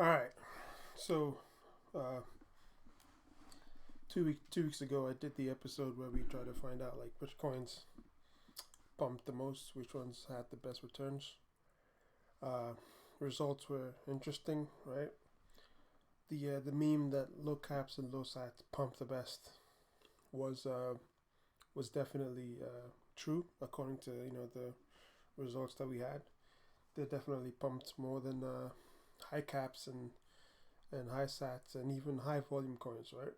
All right. So, uh, 2 weeks ago, I did the episode where we try to find out like which coins pumped the most, which ones had the best returns. Uh, Results were interesting, right? The meme that low caps and low sats pump the best was uh, was definitely true according to the results that we had. They definitely pumped more than high caps and high sats and even high volume coins, right?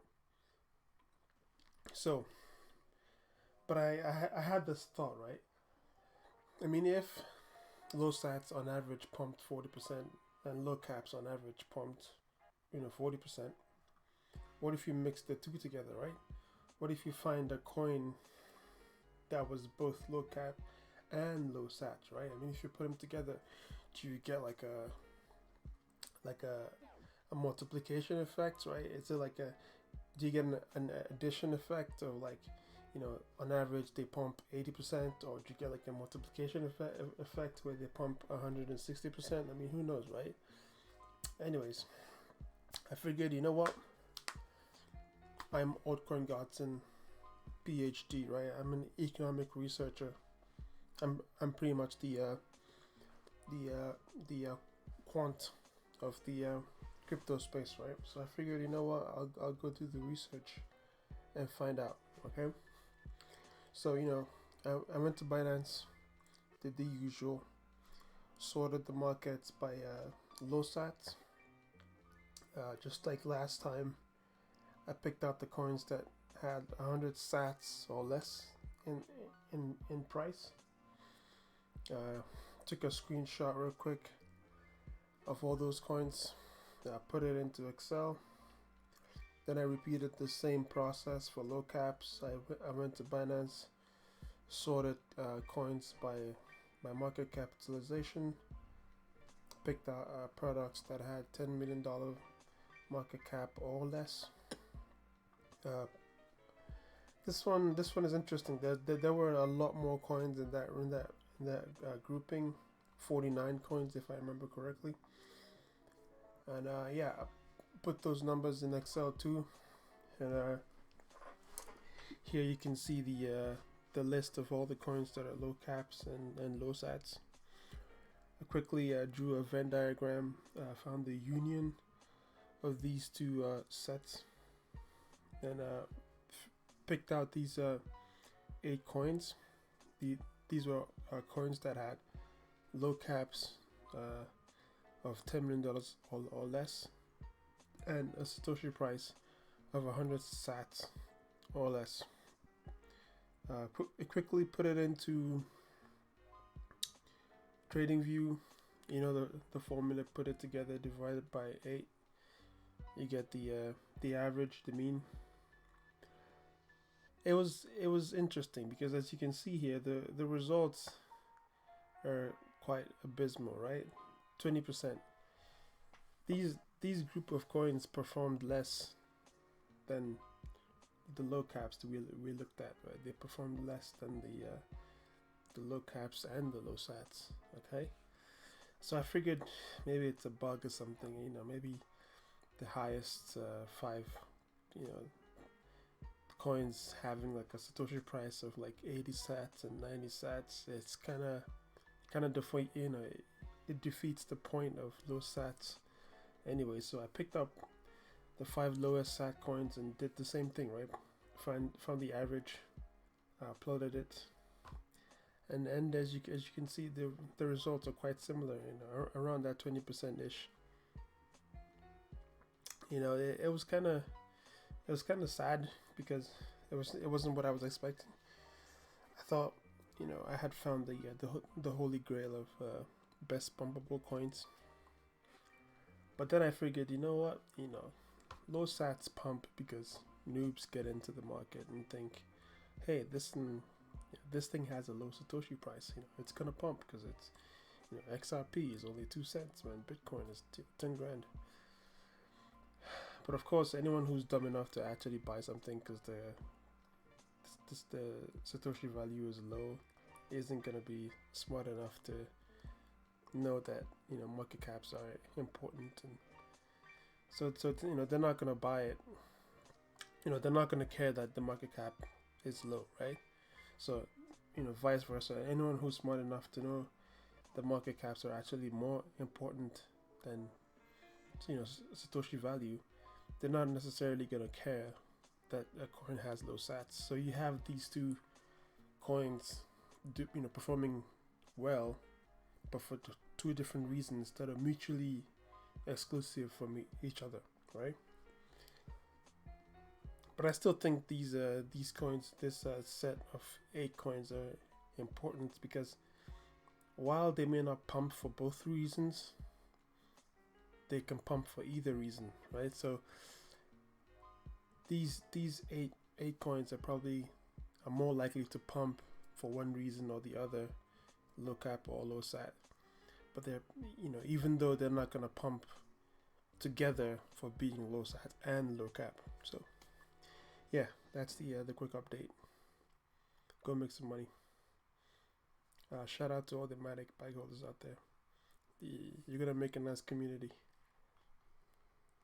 So, but I had this thought, right? I mean, if low sats on average pumped 40% and low caps on average pumped 40%, what if you mix the two together, right? What if you find a coin that was both low cap and low sats, right? I mean, if you put them together, do you get like a multiplication effect, right? Is it like a do you get an addition effect of like on average they pump 80%, or do you get like a multiplication effect where they pump 160%? I mean, who knows, right? Anyways, I figured, you know what, I'm Altcoin Godson, PhD, right? I'm an economic researcher. I'm pretty much the quant of the crypto space, right? So I figured, you know what, I'll go do the research and find out. Okay, so I went to Binance, did the usual, sorted the markets by low sats. Just like last time, I picked out the coins that had 100 sats or less in in price. Uh, Took a screenshot real quick of all those coins. Put it into Excel. Then I repeated the same process for low caps. I went to Binance, sorted coins by market capitalization, picked out products that had $10 million market cap or less. Uh, this one is interesting. There were a lot more coins in that grouping, 49 coins if I remember correctly. And yeah, I put those numbers in Excel too. And here you can see the list of all the coins that are low caps and low sats. I quickly drew a Venn diagram, found the union of these two sets, and picked out these 8 coins. These were coins that had low caps of $10 million or less, and a Satoshi price of 100 sats or less. Quickly put it into TradingView. The formula, put it together, divided by 8. You get the average, the mean. It was interesting because, as you can see here, the results are quite abysmal, right? 20%. These group of coins performed less than the low caps that we looked at, right? They performed less than the low caps and the low sats. Okay, so I figured maybe it's a bug or something. Maybe the highest five, you know, coins having like a Satoshi price of like 80 sats and 90 sats. It's kind of defeat. It defeats the point of low sats. Anyway, so I picked up the 5 lowest sat coins and did the same thing, right? Found the average, plotted it, and as you can see, the results are quite similar, around that 20% ish. It was kind of sad because it wasn't what I was expecting. I thought, I had found the holy grail of best pumpable coins, but then I figured, you know what, low sats pump because noobs get into the market and think, hey, this thing has a low Satoshi price. It's gonna pump because it's XRP is only 2 cents when Bitcoin is 10 grand. But of course, anyone who's dumb enough to actually buy something because the Satoshi value is low isn't gonna be smart enough to know that market caps are important You know, they're not gonna buy it. You know, they're not gonna care that the market cap is low, right? So, you know, vice versa. Anyone who's smart enough to know the market caps are actually more important than, you know, Satoshi value, they're not necessarily gonna care that a coin has low sats. So you have these two coins, you know, performing well, but for two different reasons that are mutually exclusive from each other, right? But I still think these coins, this set of 8 coins, are important because while they may not pump for both reasons, they can pump for either reason, right? So these eight coins are more likely to pump for one reason or the other, low cap or low sat. But they're, you know, even though they're not gonna pump together for being low sat and low cap. So yeah, that's the quick update. Go make some money. Shout out to all the Matic bag holders out there. You're gonna make a nice community.